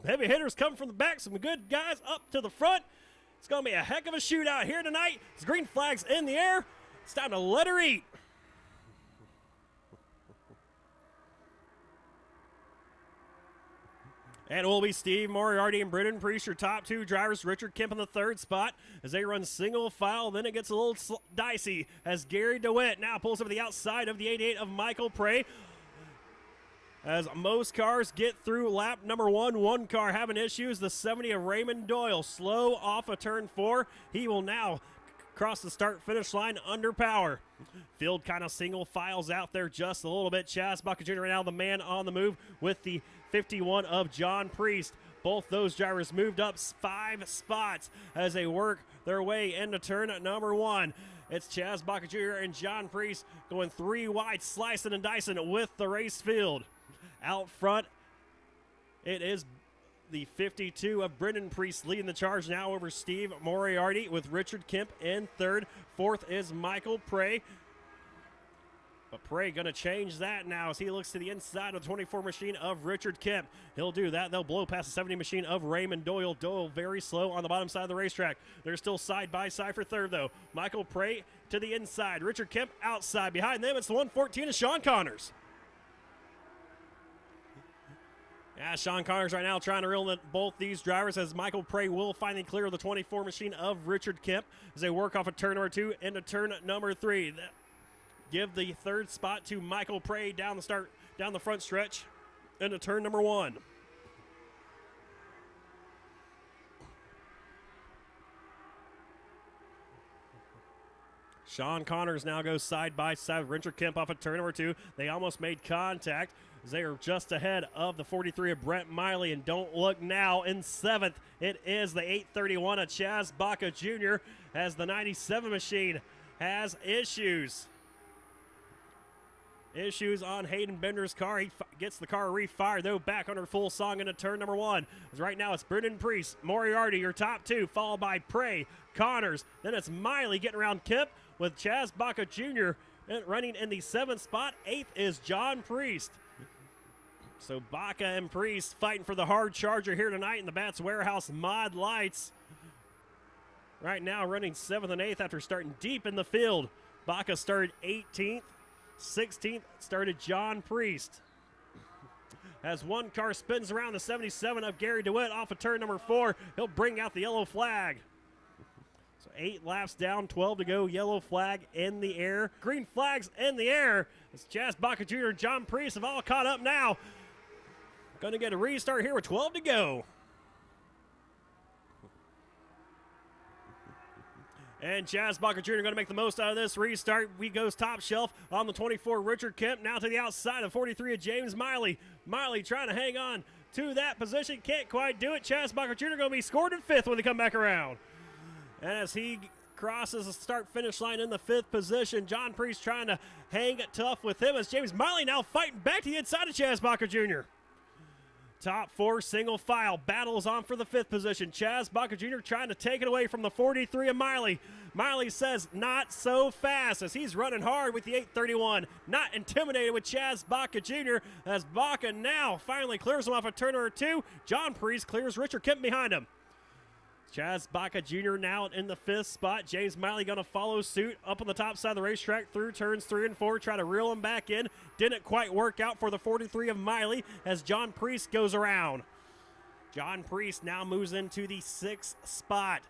heavy hitters come from the back, some good guys up to the front. It's going to be a heck of a shootout here tonight. It's green flags in the air. It's time to let her eat. And it will be Steve Moriarty and Brendan Priest, your top two drivers. Richard Kemp in the third spot as they run single file. Then it gets a little dicey as Gary DeWitt now pulls over the outside of the 88 of Michael Prey. As most cars get through lap number one car having issues. The 70 of Raymond Doyle slow off of turn 4. He will now cross the start-finish line under power. Field kind of single files out there just a little bit. Chaz Baca Jr. right now the man on the move with the 51 of John Priest. Both those drivers moved up 5 spots as they work their way into turn number 1. It's Chaz Baca Jr. and John Priest going 3 wide, slicing and dicing with the race field. Out front, it is the 52 of Brendan Priest leading the charge now over Steve Moriarty with Richard Kemp in third. Fourth is Michael Prey. But Prey going to change that now as he looks to the inside of the 24 machine of Richard Kemp. He'll do that. They'll blow past the 70 machine of Raymond Doyle. Doyle very slow on the bottom side of the racetrack. They're still side by side for third, though. Michael Prey to the inside. Richard Kemp outside. Behind them, it's the 114 of Sean Connors. Yeah, Sean Connors right now trying to reel in both these drivers as Michael Prey will finally clear the 24 machine of Richard Kemp as they work off of turn number 2 into turn number 3. Give the third spot to Michael Prey down the front stretch into turn number 1. Sean Connors now goes side by side with Richard Kemp off of turn number 2. They almost made contact as they are just ahead of the 43 of Brent Miley. And don't look now, in 7th, it is the 831 of Chaz Baca Jr. as the 97 machine has issues. Issues on Hayden Bender's car. He gets the car refired, though, back under full song into turn number 1. As right now it's Brendan Priest, Moriarty, your top 2, followed by Prey, Connors. Then it's Miley getting around Kemp with Chaz Baca Jr. running in the 7th spot. 8th is John Priest. So Baca and Priest fighting for the hard charger here tonight in the Bats Warehouse Modlites. Right now running 7th and 8th after starting deep in the field. Baca started 18th. 16th started John Priest. As one car spins around the 77 of Gary DeWitt off of turn number 4, he'll bring out the yellow flag. So 8 laps down, 12 to go. Yellow flag in the air. Green flags in the air. As Chaz Baca Jr. and John Priest have all caught up now. Going to get a restart here with 12 to go. And Chaz Baca Jr. going to make the most out of this restart. We goes top shelf on the 24, Richard Kemp. Now to the outside of 43 of James Miley. Miley trying to hang on to that position. Can't quite do it. Chaz Baca Jr. going to be scored in 5th when they come back around. And as he crosses the start-finish line in the 5th position, John Priest trying to hang it tough with him as James Miley now fighting back to the inside of Chaz Baca Jr. Top 4 single file. Battle is on for the 5th position. Chaz Baca Jr. trying to take it away from the 43 of Miley. Miley says not so fast as he's running hard with the 831. Not intimidated with Chaz Baca Jr. as Baca now finally clears him off of turn number 2. John Priest clears Richard Kemp behind him. Chaz Baca Jr. now in the 5th spot. James Miley going to follow suit up on the top side of the racetrack through turns 3 and 4. Try to reel him back in. Didn't quite work out for the 43 of Miley as John Priest goes around. John Priest now moves into the 6th spot.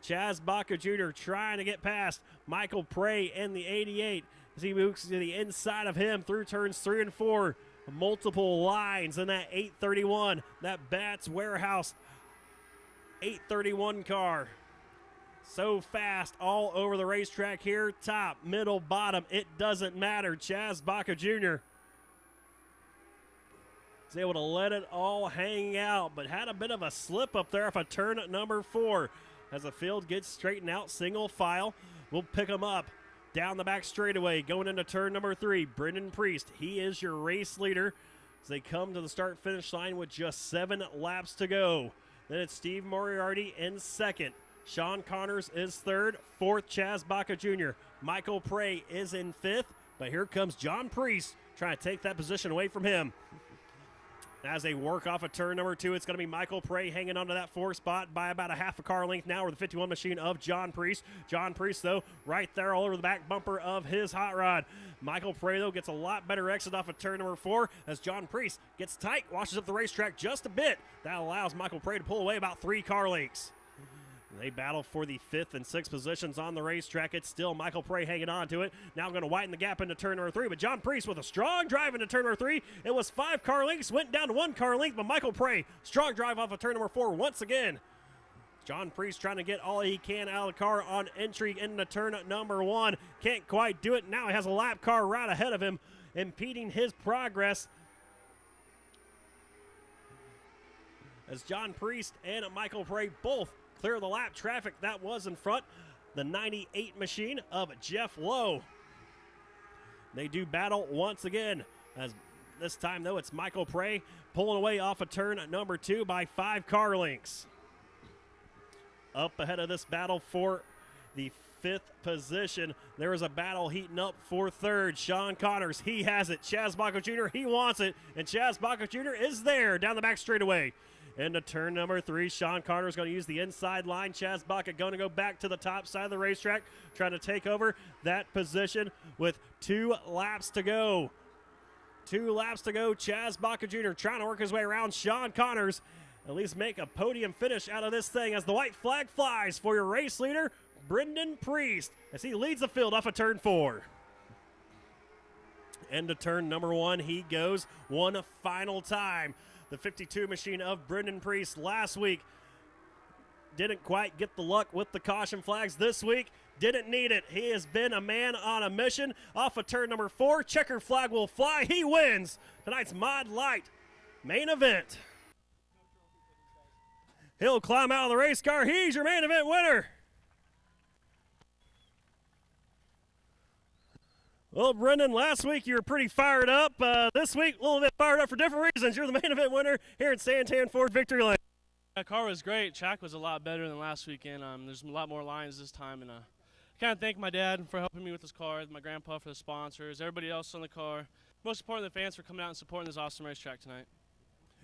Chaz Baca Jr. trying to get past Michael Prey in the 88 as he moves to the inside of him through turns 3 and 4. Multiple lines in that 831. That Bats Warehouse 831 car. So fast all over the racetrack here. Top, middle, bottom. It doesn't matter. Chaz Baca Jr. is able to let it all hang out, but had a bit of a slip up there off of turn number 4. As the field gets straightened out, single file. We'll pick them up down the back straightaway going into turn number 3. Brendan Priest, he is your race leader as they come to the start-finish line with just 7 laps to go. Then it's Steve Moriarty in 2nd. Sean Connors is 3rd. 4th, Chaz Baca Jr. Michael Prey is in 5th. But here comes John Priest trying to take that position away from him. As they work off of turn number 2, it's going to be Michael Prey hanging onto that 4 spot by about a half a car length now, with the 51 machine of John Priest. John Priest, though, right there all over the back bumper of his hot rod. Michael Prey, though, gets a lot better exit off of turn number 4 as John Priest gets tight, washes up the racetrack just a bit. That allows Michael Prey to pull away about 3 car lengths. They battle for the 5th and 6th positions on the racetrack. It's still Michael Prey hanging on to it. Now going to widen the gap into turn number 3, but John Priest with a strong drive into turn number 3. It was 5 car lengths, went down to 1 car length, but Michael Prey, strong drive off of turn number 4 once again. John Priest trying to get all he can out of the car on entry into turn number 1. Can't quite do it. Now he has a lap car right ahead of him, impeding his progress. As John Priest and Michael Prey both clear the lap traffic that was in front, the 98 machine of Jeff Lowe. They do battle once again, as this time, though, it's Michael Prey pulling away off of turn number 2 by 5 car lengths. Up ahead of this battle for the 5th position, there is a battle heating up for 3rd. Sean Connors, he has it. Chaz Baca Jr., he wants it, and Chaz Baca Jr. is there down the back straightaway. Into turn number 3, Sean Carter is going to use the inside line. Chaz Baca going to go back to the top side of the racetrack, trying to take over that position with 2 laps to go. 2 laps to go. Chaz Baca Jr. trying to work his way around Sean Connors, at least make a podium finish out of this thing as the white flag flies for your race leader, Brendan Priest, as he leads the field off of turn 4. Into turn number 1 he goes one final time. The 52 machine of Brendan Priest last week didn't quite get the luck with the caution flags. This week, didn't need it. He has been a man on a mission. Off of turn number 4, checker flag will fly. He wins tonight's Modlite main event. He'll climb out of the race car. He's your main event winner. Well, Brendan, last week you were pretty fired up. This week, a little bit fired up for different reasons. You're the main event winner here at Santan Ford Victory Lane. That car was great. Track was a lot better than last weekend. There's a lot more lines this time, and I kind of thank my dad for helping me with this car, my grandpa for the sponsors, everybody else on the car. Most importantly, the fans for coming out and supporting this awesome racetrack tonight.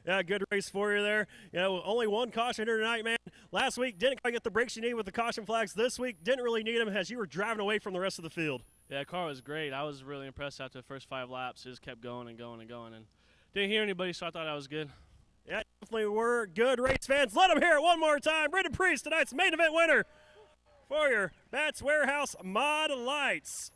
Yeah, good race for you there. You know, only 1 caution here tonight, man. Last week, didn't quite get the brakes you need with the caution flags. This week, didn't really need them as you were driving away from the rest of the field. Yeah, the car was great. I was really impressed after the first 5 laps. It just kept going and going and going, and didn't hear anybody, so I thought I was good. Yeah, definitely were. Good race fans. Let them hear it one more time. Brendan Priest, tonight's main event winner for your Bats Warehouse Mod Lights.